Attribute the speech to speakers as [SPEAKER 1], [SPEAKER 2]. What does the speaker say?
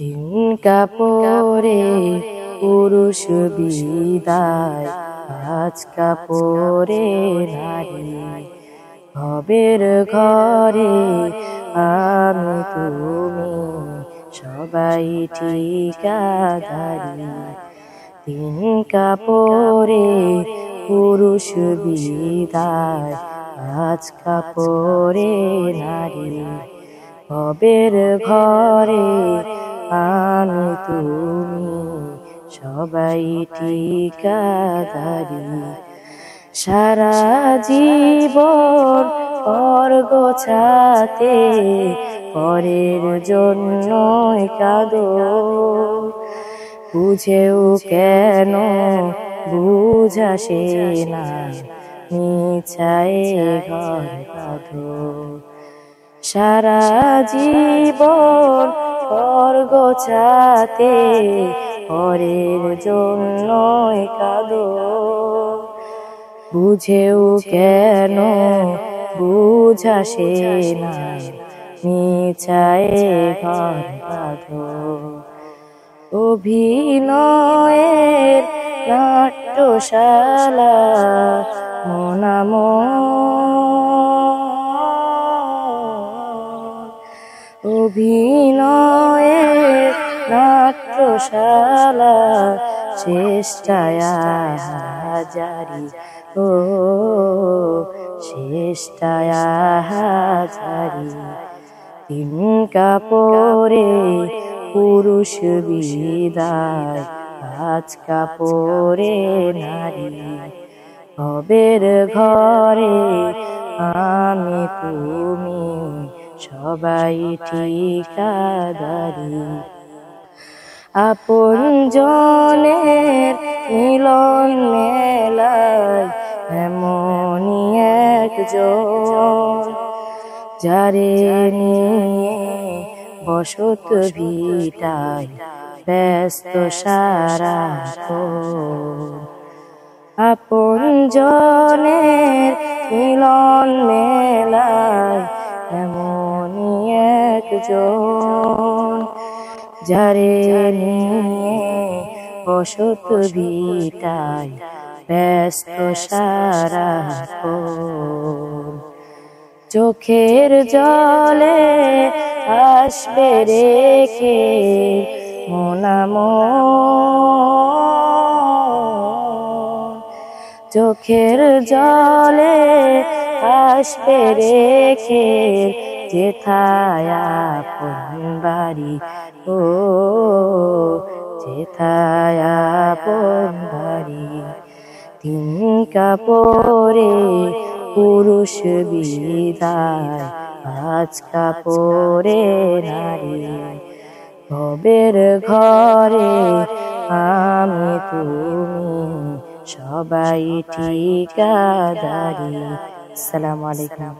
[SPEAKER 1] তিন কাপড়ে পুরুষ বিদায়, আজ কাপড়ে নারী। ভবের ঘরে আমি তুমি সবাই ঠিকাদারি। তিন কাপড়ে পুরুষ বিদায়, আজ কাপড়ে নারী। ভবের ঘরে আমি তুমি সবাই ঠিকাদারি। সারা জীবন পর গোছাতে পরের জন্য কাঁদো, বুঝেও কেন বুঝাসে না মিছায় ঘর বাঁধো। সারা জীবন পর গোছাতে পরের জন্য কাঁদো, বুঝেও কেন বুঝাসে না মিছায় ঘর বাঁধো। অভিনয়ের নাট্যশালা অভিনয়ের নাট্যশালা চেষ্টায় হাজারি, ও চেষ্টায় হাজারি। তিন কাপড়ে পুরুষ বিদায়, আজ কাপড়ে নারী। ভবের ঘরে আমি তুমি সবাই ঠিকাদারি। আপন জনের মিলন মেলায় এমনই একজন, যারে নিয়ে বসত ভিটায় ব্যস্ত সারাক্ষণ। আপন জনের মিলন মেলায় এমনই একজন, যারে নিয়ে বসত ভিটায় ব্যস্ত সারাক্ষণ। চোখের জলে আসবে রেখে চোখের জলে আসবে রেখে যেথায় আপন বাড়ি, ও যেথায় আপন বাড়ি। তিন কাপড়ে পুরুষ বিদায়, আজ কাপড়ে নারী। ভবের ঘরে আমি তুমি সবাই ঠিকাদারি। আসসালামু আলাইকুম।